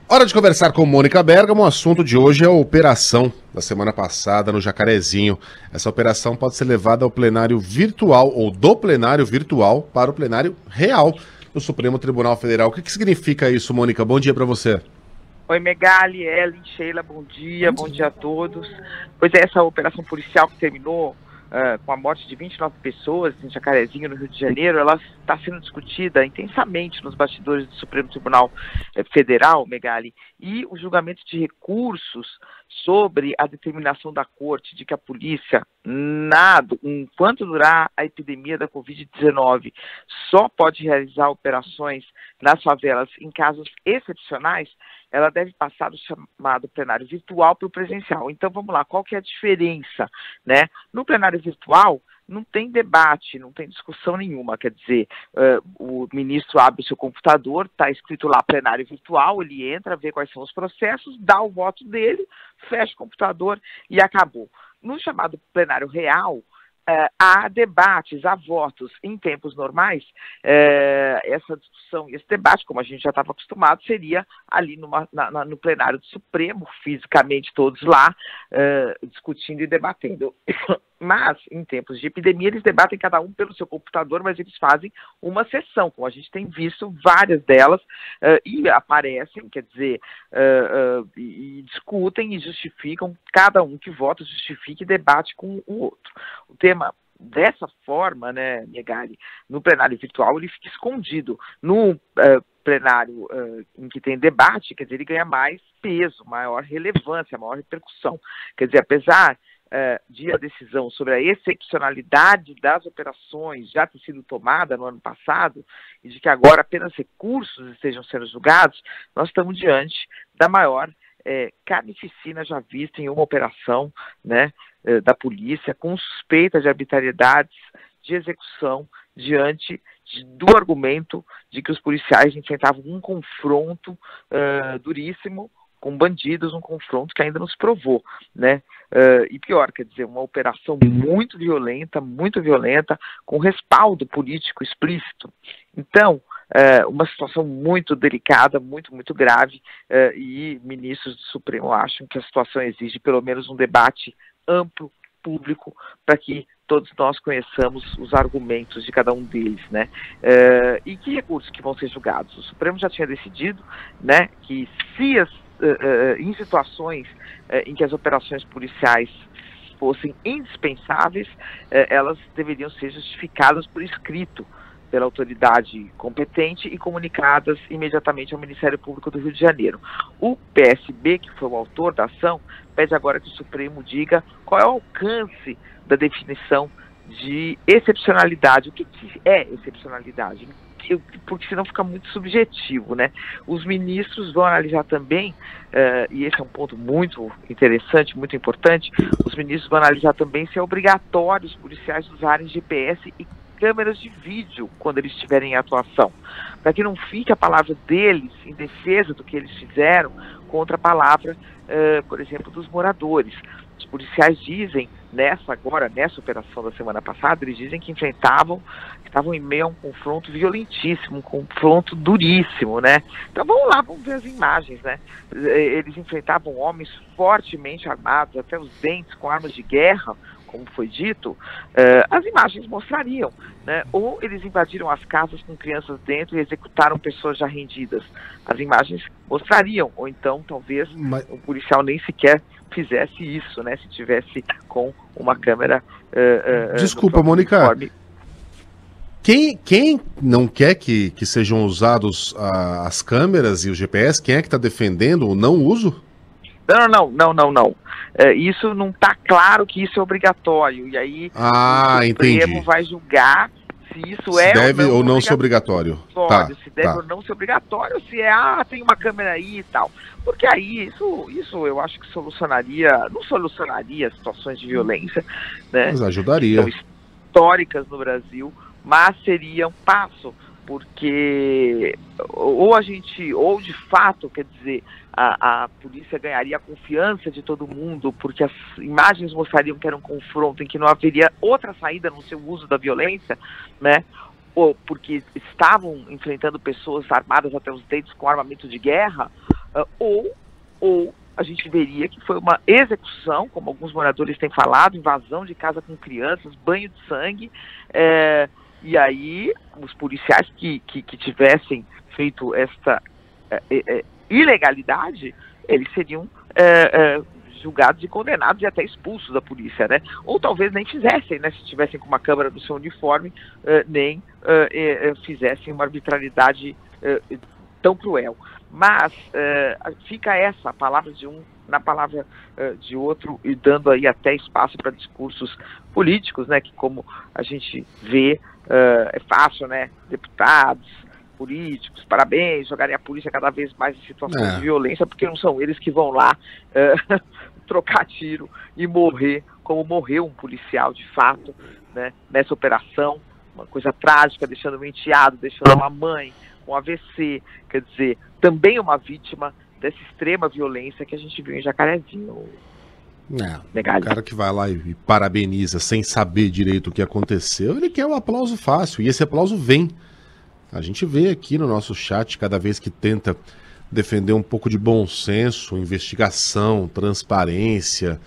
Hora de conversar com Mônica Bergamo. O assunto de hoje é a operação da semana passada no Jacarezinho. Essa operação pode ser levada ao plenário virtual ou do plenário virtual para o plenário real do Supremo Tribunal Federal. O que significa isso, Mônica? Bom dia para você. Oi, Megali, Ellen, Sheila, bom dia a todos. Pois é, essa operação policial que terminou com a morte de 29 pessoas em Jacarezinho, no Rio de Janeiro, ela está sendo discutida intensamente nos bastidores do Supremo Tribunal Federal, Megali, e o julgamento de recursos sobre a determinação da Corte de que a polícia, enquanto durar a epidemia da Covid-19, só pode realizar operações nas favelas em casos excepcionais, ela deve passar do chamado plenário virtual para o presencial. Então, vamos lá, qual que é a diferença, né? No plenário virtual, não tem debate, não tem discussão nenhuma, quer dizer, o ministro abre o seu computador, está escrito lá plenário virtual, ele entra, vê quais são os processos, dá o voto dele, fecha o computador e acabou. No chamado plenário real, há debates, há votos. Em tempos normais, essa discussão e esse debate, como a gente já estava acostumado, seria ali no plenário do Supremo, fisicamente todos lá, discutindo e debatendo. Mas, em tempos de epidemia, eles debatem cada um pelo seu computador, mas eles fazem uma sessão, como a gente tem visto várias delas, e aparecem, quer dizer, e discutem e justificam, cada um que vota justifica e debate com o outro. O tema dessa forma, né, Megali, no plenário virtual, ele fica escondido. No plenário em que tem debate, quer dizer, ele ganha mais peso, maior relevância, maior repercussão. Quer dizer, apesar de a decisão sobre a excepcionalidade das operações já ter sido tomada no ano passado e de que agora apenas recursos estejam sendo julgados, nós estamos diante da maior carnificina já vista em uma operação, né, da polícia, com suspeita de arbitrariedades de execução diante do argumento de que os policiais enfrentavam um confronto duríssimo com bandidos, um confronto que ainda nos provou, né? E pior, quer dizer, uma operação muito violenta, com respaldo político explícito. Então, uma situação muito delicada, muito grave, e ministros do Supremo acham que a situação exige pelo menos um debate amplo, público, para que todos nós conheçamos os argumentos de cada um deles, né? E que recursos que vão ser julgados? O Supremo já tinha decidido, né, que se em situações em que as operações policiais fossem indispensáveis, elas deveriam ser justificadas por escrito pela autoridade competente e comunicadas imediatamente ao Ministério Público do Rio de Janeiro. O PSB, que foi o autor da ação, pede agora que o Supremo diga qual é o alcance da definição de excepcionalidade. O que é excepcionalidade? Porque senão fica muito subjetivo, né? Os ministros vão analisar também, e esse é um ponto muito interessante, muito importante, os ministros vão analisar também se é obrigatório os policiais usarem GPS e câmeras de vídeo quando eles estiverem em atuação, para que não fique a palavra deles em defesa do que eles fizeram contra a palavra, por exemplo, dos moradores. Os policiais dizem, nessa operação da semana passada, eles dizem que estavam em meio a um confronto violentíssimo, um confronto duríssimo, né? Então vamos lá, vamos ver as imagens, né? Eles enfrentavam homens fortemente armados, até os dentes, com armas de guerra, como foi dito, as imagens mostrariam, né? Ou eles invadiram as casas com crianças dentro e executaram pessoas já rendidas. As imagens mostrariam, ou então talvez o policial nem sequer fizesse isso, né? Se tivesse com uma câmera. Desculpa, Mônica. Uniforme. Quem não quer que sejam usados as câmeras e o GPS? Quem é que está defendendo o não uso? Não. Isso não está claro que isso é obrigatório. E aí o Supremo vai julgar se isso se deve ou não ser obrigatório. Se deve ou não ser obrigatório, se tem uma câmera aí e tal. Porque aí isso eu acho que não solucionaria situações de violência, né? Mas ajudaria. Que são históricas no Brasil, mas seria um passo, porque ou de fato, quer dizer, a polícia ganharia a confiança de todo mundo, porque as imagens mostrariam que era um confronto em que não haveria outra saída no seu uso da violência, né? Ou porque estavam enfrentando pessoas armadas até os dentes com armamento de guerra, ou a gente veria que foi uma execução, como alguns moradores têm falado, invasão de casa com crianças, banho de sangue, e aí os policiais que tivessem feito esta ilegalidade, eles seriam julgados e condenados e até expulsos da polícia, né? Ou talvez nem fizessem, né? Se estivessem com uma câmera no seu uniforme, nem fizessem uma arbitrariedade tão cruel. Mas fica essa, a palavra de um na palavra de outro, e dando aí até espaço para discursos políticos, né? Que, como a gente vê, é fácil, né? Deputados, políticos, parabéns, jogarem a polícia cada vez mais em situações de violência, porque não são eles que vão lá trocar tiro e morrer, como morreu um policial de fato, né, nessa operação, uma coisa trágica, deixando um enteado, deixando uma mãe com AVC, quer dizer, também uma vítima dessa extrema violência que a gente viu em Jacarezinho. O cara que vai lá e parabeniza sem saber direito o que aconteceu, ele quer o aplauso fácil, e esse aplauso vem. A gente vê aqui no nosso chat, cada vez que tenta defender um pouco de bom senso, investigação, transparência,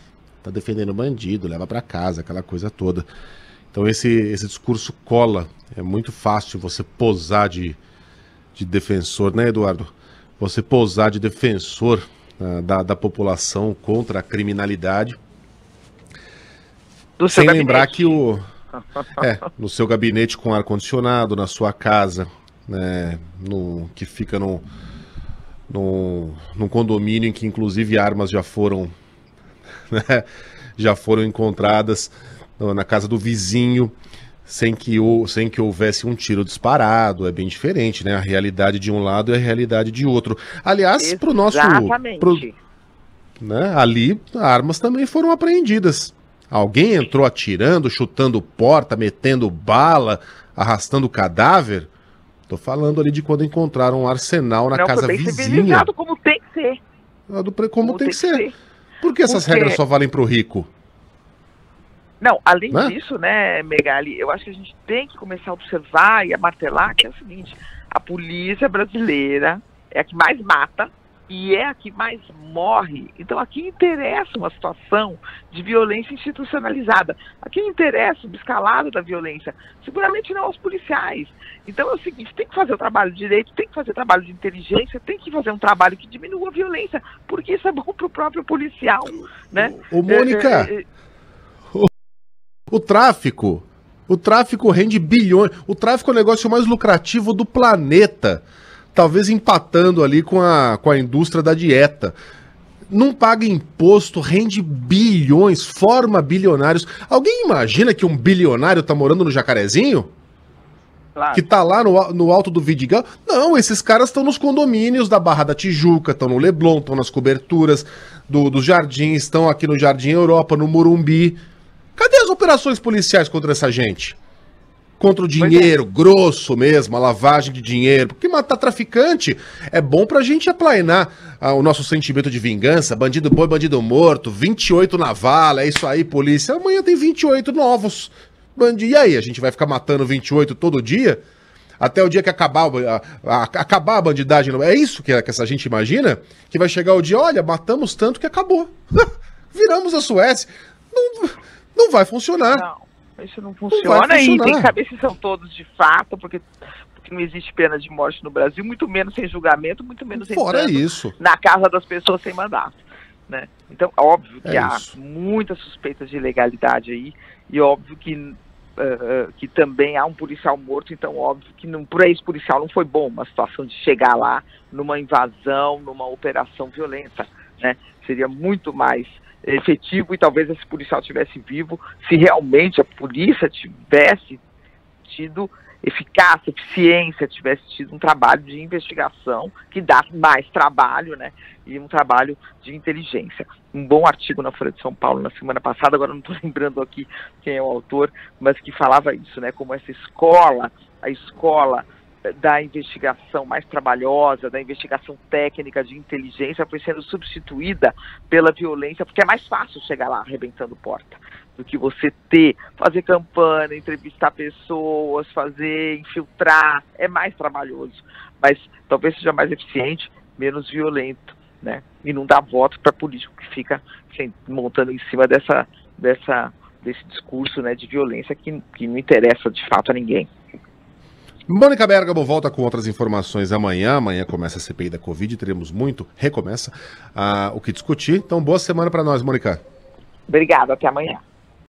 tá defendendo bandido, leva para casa, aquela coisa toda. Então esse discurso cola, é muito fácil você posar de defensor, né, Eduardo? Você posar de defensor da população contra a criminalidade, sem lembrar que no seu gabinete com ar-condicionado, na sua casa, né, que fica num condomínio em que inclusive armas já foram, né, já foram encontradas na casa do vizinho, sem que houvesse um tiro disparado. É bem diferente, né? A realidade de um lado e a realidade de outro. Aliás, para o nosso... né, ali, armas também foram apreendidas. Alguém entrou atirando, chutando porta, metendo bala, arrastando cadáver? Tô falando ali de quando encontraram um arsenal na casa vizinha. Como tem que ser. Como tem que ser. Por que essas regras só valem pro rico? Não, além disso, né, Megali, eu acho que a gente tem que começar a observar e a martelar que é o seguinte: a polícia brasileira é a que mais mata e é a que mais morre. Então aqui interessa uma situação de violência institucionalizada. Aqui interessa o escalado da violência, seguramente não aos policiais. Então é o seguinte, tem que fazer o trabalho de direito, tem que fazer o trabalho de inteligência, tem que fazer um trabalho que diminua a violência, porque isso é bom para o próprio policial, né? Ô Mônica, o tráfico rende bilhões, o tráfico é o negócio mais lucrativo do planeta. Talvez empatando ali com a indústria da dieta. Não paga imposto, rende bilhões, forma bilionários. Alguém imagina que um bilionário tá morando no Jacarezinho? Claro. Que tá lá no alto do Vidigal? Não, esses caras estão nos condomínios da Barra da Tijuca, estão no Leblon, estão nas coberturas dos jardins, estão aqui no Jardim Europa, no Morumbi. Cadê as operações policiais contra essa gente? Contra o dinheiro grosso mesmo, a lavagem de dinheiro. Porque matar traficante é bom pra gente aplainar o nosso sentimento de vingança. Bandido bom e bandido morto, 28 na vala, é isso aí, polícia. Amanhã tem 28 novos. E aí, a gente vai ficar matando 28 todo dia? Até o dia que acabar a bandidagem. É isso que essa gente imagina? Que vai chegar o dia, olha, matamos tanto que acabou. Viramos a Suécia. Não vai funcionar. Não. Isso não funciona e tem que saber se são todos de fato, porque não existe pena de morte no Brasil, muito menos sem julgamento, muito menos na casa das pessoas sem mandato, né? Então, óbvio que há muitas suspeitas de ilegalidade aí, e óbvio que também há um policial morto, então óbvio que para esse policial não foi bom uma situação de chegar lá numa invasão, numa operação violenta, né? Seria muito mais efetivo e talvez esse policial estivesse vivo se realmente a polícia tivesse tido eficácia, eficiência, tivesse tido um trabalho de investigação que dá mais trabalho, né, e um trabalho de inteligência. Um bom artigo na Folha de São Paulo na semana passada, agora não estou lembrando aqui quem é o autor, mas que falava isso, né, como essa escola, a escola da investigação mais trabalhosa, da investigação técnica de inteligência foi sendo substituída pela violência, porque é mais fácil chegar lá arrebentando porta do que você fazer campanha, entrevistar pessoas, infiltrar, é mais trabalhoso, mas talvez seja mais eficiente, menos violento. né? E não dar voto para político que fica montando em cima desse discurso, né, de violência que não interessa de fato a ninguém. Mônica Bergamo volta com outras informações amanhã. Amanhã começa a CPI da Covid, teremos recomeça o que discutir. Então, boa semana para nós, Mônica. Obrigada, até amanhã.